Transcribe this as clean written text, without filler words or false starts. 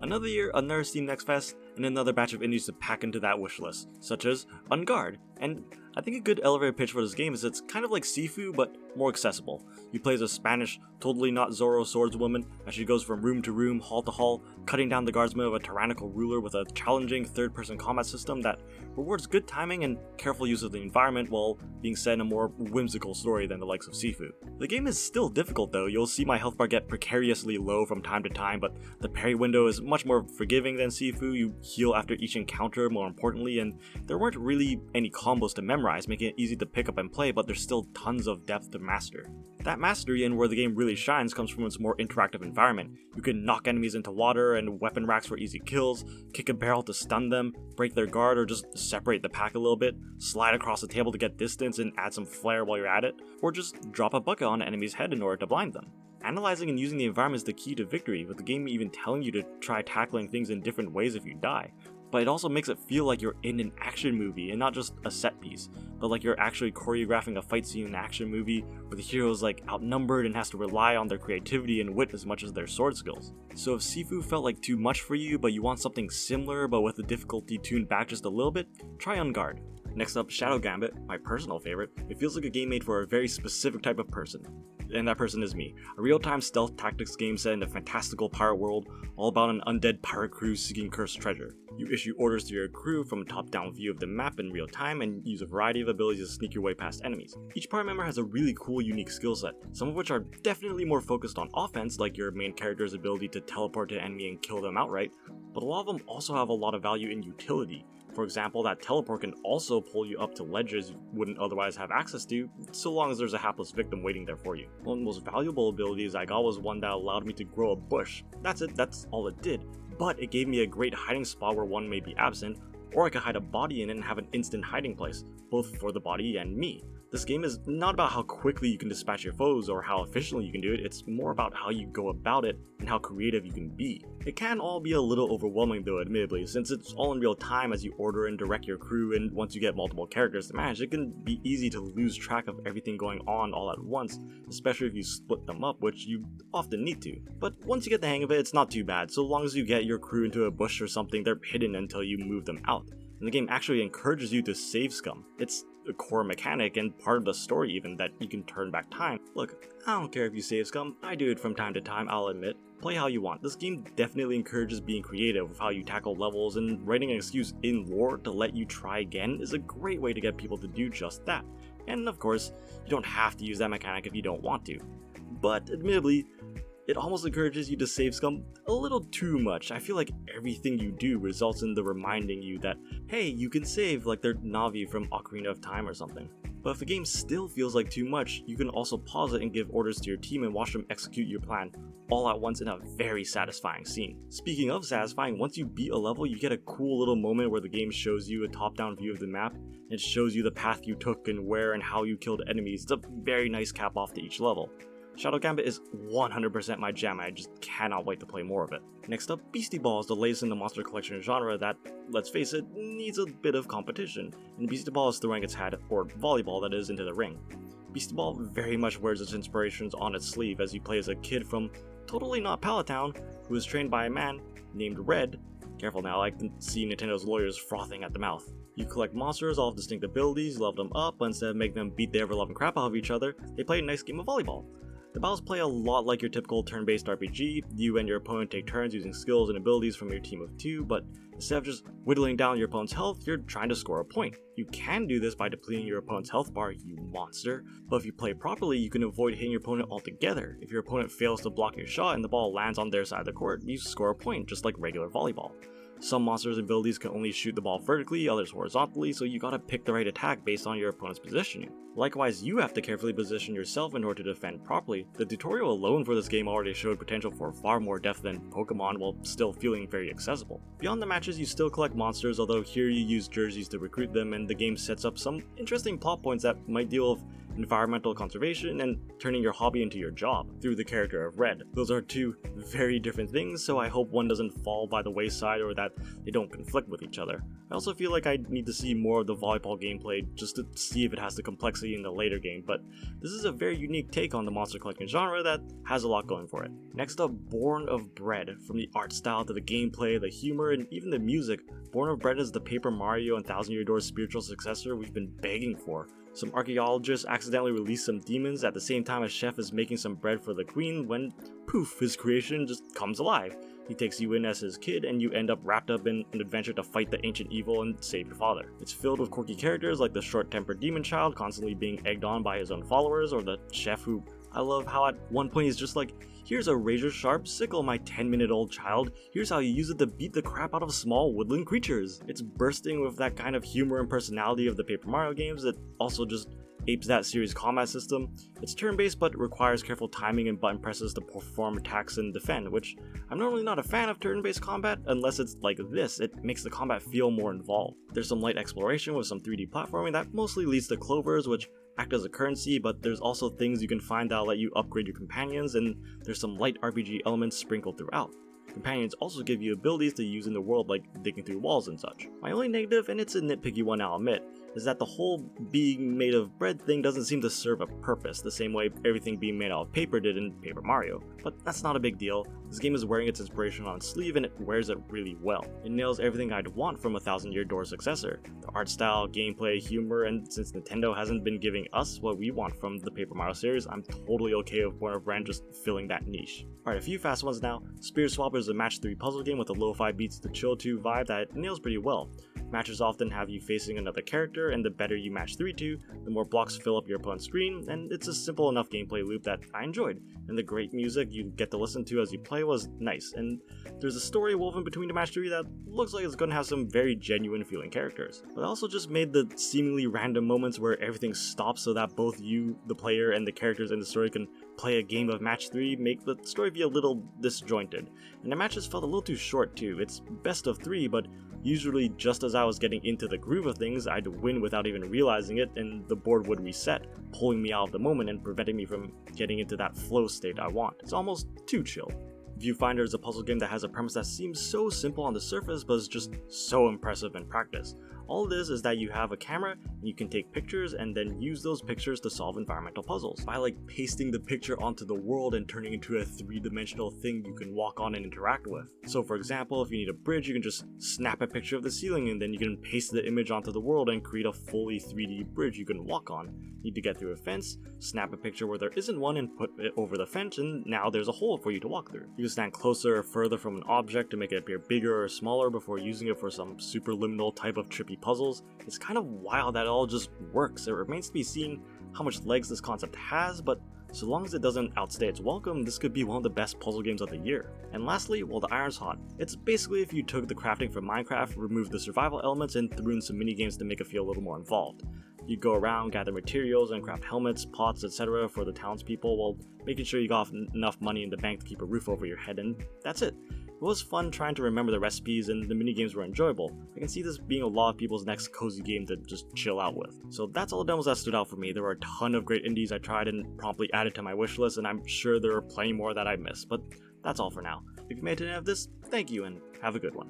Another year, another Steam Next Fest, and another batch of indies to pack into that wishlist, such as Garde. And I think a good elevator pitch for this game is it's kind of like Sifu, but more accessible. You play as a Spanish, totally not Zoro swordswoman as she goes from room to room, hall to hall, cutting down the guardsmen of a tyrannical ruler with a challenging third-person combat system that rewards good timing and careful use of the environment while being set in a more whimsical story than the likes of Sifu. The game is still difficult though. You'll see my health bar get precariously low from time to time, but the parry window is much more forgiving than Sifu. You heal after each encounter, more importantly, and there weren't really any combos to memorize, making it easy to pick up and play, but there's still tons of depth to master. That mastery and where the game really shines comes from its more interactive environment. You can knock enemies into water and weapon racks for easy kills, kick a barrel to stun them, break their guard or just separate the pack a little bit, slide across the table to get distance and add some flair while you're at it, or just drop a bucket on an enemy's head in order to blind them. Analyzing and using the environment is the key to victory, with the game even telling you to try tackling things in different ways if you die. But it also makes it feel like you're in an action movie and not just a set piece, but like you're actually choreographing a fight scene in an action movie where the hero is like outnumbered and has to rely on their creativity and wit as much as their sword skills. So if Sifu felt like too much for you, but you want something similar but with the difficulty tuned back just a little bit, try Garde. Next up, Shadow Gambit, my personal favorite. It feels like a game made for a very specific type of person, and that person is me. A real-time stealth tactics game set in a fantastical pirate world, all about an undead pirate crew seeking cursed treasure. You issue orders to your crew from a top-down view of the map in real time and use a variety of abilities to sneak your way past enemies. Each party member has a really cool, unique skill set, some of which are definitely more focused on offense, like your main character's ability to teleport to an enemy and kill them outright, but a lot of them also have a lot of value in utility. For example, that teleport can also pull you up to ledges you wouldn't otherwise have access to, so long as there's a hapless victim waiting there for you. One of the most valuable abilities I got was one that allowed me to grow a bush. That's it, that's all it did. But it gave me a great hiding spot where one may be absent, or I could hide a body in it and have an instant hiding place, both for the body and me. This game is not about how quickly you can dispatch your foes or how efficiently you can do it, it's more about how you go about it and how creative you can be. It can all be a little overwhelming though, admittedly, since it's all in real time as you order and direct your crew, and once you get multiple characters to manage, it can be easy to lose track of everything going on all at once, especially if you split them up, which you often need to. But once you get the hang of it, it's not too bad. So long as you get your crew into a bush or something, they're hidden until you move them out. And the game actually encourages you to save scum. It's a core mechanic and part of the story even, that you can turn back time. Look, I don't care if you save scum, I do it from time to time, I'll admit. Play how you want. This game definitely encourages being creative with how you tackle levels, and writing an excuse in lore to let you try again is a great way to get people to do just that. And of course, you don't have to use that mechanic if you don't want to. But admittedly, it almost encourages you to save scum a little too much. I feel like everything you do results in the reminding you that, hey, you can save, like they're Navi from Ocarina of Time or something. But if a game still feels like too much, you can also pause it and give orders to your team and watch them execute your plan all at once in a very satisfying scene. Speaking of satisfying, once you beat a level, you get a cool little moment where the game shows you a top-down view of the map, and it shows you the path you took and where and how you killed enemies. It's a very nice cap off to each level. Shadow Gambit is 100% my jam, and I just cannot wait to play more of it. Next up, Beastie Ball is the latest in the monster collection genre that, let's face it, needs a bit of competition, and Beastie Ball is throwing its hat, or volleyball that is, into the ring. Beastie Ball very much wears its inspirations on its sleeve as you play as a kid from totally not Palatown who is trained by a man named Red. Careful now, I can see Nintendo's lawyers frothing at the mouth. You collect monsters, all have distinct abilities, level them up, but instead of making them beat the ever-loving crap out of each other, they play a nice game of volleyball. The battles play a lot like your typical turn-based RPG. You and your opponent take turns using skills and abilities from your team of two, but instead of just whittling down your opponent's health, you're trying to score a point. You can do this by depleting your opponent's health bar, you monster, but if you play properly, you can avoid hitting your opponent altogether. If your opponent fails to block your shot and the ball lands on their side of the court, you score a point, just like regular volleyball. Some monsters' abilities can only shoot the ball vertically, others horizontally, so you gotta pick the right attack based on your opponent's positioning. Likewise, you have to carefully position yourself in order to defend properly. The tutorial alone for this game already showed potential for far more depth than Pokemon while still feeling very accessible. Beyond the matches, you still collect monsters, although here you use jerseys to recruit them, and the game sets up some interesting plot points that might deal with environmental conservation and turning your hobby into your job through the character of Red. Those are two very different things, so I hope one doesn't fall by the wayside or that they don't conflict with each other. I also feel like I need to see more of the volleyball gameplay just to see if it has the complexity in the later game, but this is a very unique take on the monster collecting genre that has a lot going for it. Next up, Born of Bread. From the art style to the gameplay, the humor, and even the music, Born of Bread is the Paper Mario and Thousand Year Door's spiritual successor we've been begging for. Some archaeologists accidentally release some demons at the same time a chef is making some bread for the queen when, poof, his creation just comes alive. He takes you in as his kid and you end up wrapped up in an adventure to fight the ancient evil and save your father. It's filled with quirky characters like the short-tempered demon child constantly being egged on by his own followers, or the chef who, I love how at one point he's just like, "Here's a razor-sharp sickle, my 10-minute-old child. Here's how you use it to beat the crap out of small woodland creatures." It's bursting with that kind of humor and personality of the Paper Mario games that also just apes that series' combat system. It's turn-based but requires careful timing and button presses to perform attacks and defend, which I'm normally not a fan of turn-based combat unless it's like this. It makes the combat feel more involved. There's some light exploration with some 3D platforming that mostly leads to clovers, which act as a currency, but there's also things you can find that'll let you upgrade your companions, and there's some light RPG elements sprinkled throughout. Companions also give you abilities to use in the world like digging through walls and such. My only negative, and it's a nitpicky one I'll admit, is that the whole being made of bread thing doesn't seem to serve a purpose the same way everything being made out of paper did in Paper Mario. But that's not a big deal. This game is wearing its inspiration on its sleeve and it wears it really well. It nails everything I'd want from a Thousand Year Door successor. The art style, gameplay, humor, and since Nintendo hasn't been giving us what we want from the Paper Mario series, I'm totally okay with Born of Bread just filling that niche. Alright, a few fast ones now. Spirit Swapper is a match 3 puzzle game with a lo-fi beats to chill to vibe that nails pretty well. Matches often have you facing another character, and the better you match 3 to, the more blocks fill up your opponent's screen, and it's a simple enough gameplay loop that I enjoyed. And the great music you get to listen to as you play was nice, and there's a story woven between the match 3 that looks like it's going to have some very genuine feeling characters. But I also just made the seemingly random moments where everything stops so that both you, the player, and the characters in the story can play a game of match 3 make the story be a little disjointed. And the matches felt a little too short too. It's best of 3, but usually just as I was getting into the groove of things, I'd win without even realizing it, and the board would reset, pulling me out of the moment and preventing me from getting into that flow state I want. It's almost too chill. Viewfinder is a puzzle game that has a premise that seems so simple on the surface but is just so impressive in practice. All it is that you have a camera and you can take pictures and then use those pictures to solve environmental puzzles by like pasting the picture onto the world and turning it into a 3-dimensional thing you can walk on and interact with. So for example, if you need a bridge, you can just snap a picture of the ceiling and then you can paste the image onto the world and create a fully 3D bridge you can walk on. Need to get through a fence, snap a picture where there isn't one and put it over the fence, and now there's a hole for you to walk through. You can stand closer or further from an object to make it appear bigger or smaller before using it for some superliminal type of trippy puzzles. It's kind of wild that it all just works. It remains to be seen how much legs this concept has, but so long as it doesn't outstay its welcome, this could be one of the best puzzle games of the year. And lastly, well, the Iron's Hot. It's basically if you took the crafting from Minecraft, removed the survival elements, and threw in some minigames to make it feel a little more involved. You go around, gather materials, and craft helmets, pots, etc. for the townspeople while making sure you got enough money in the bank to keep a roof over your head, and that's it. It was fun trying to remember the recipes, and the minigames were enjoyable. I can see this being a lot of people's next cozy game to just chill out with. So that's all the demos that stood out for me. There were a ton of great indies I tried and promptly added to my wishlist, and I'm sure there are plenty more that I missed, but that's all for now. If you made it to the end of this, thank you and have a good one.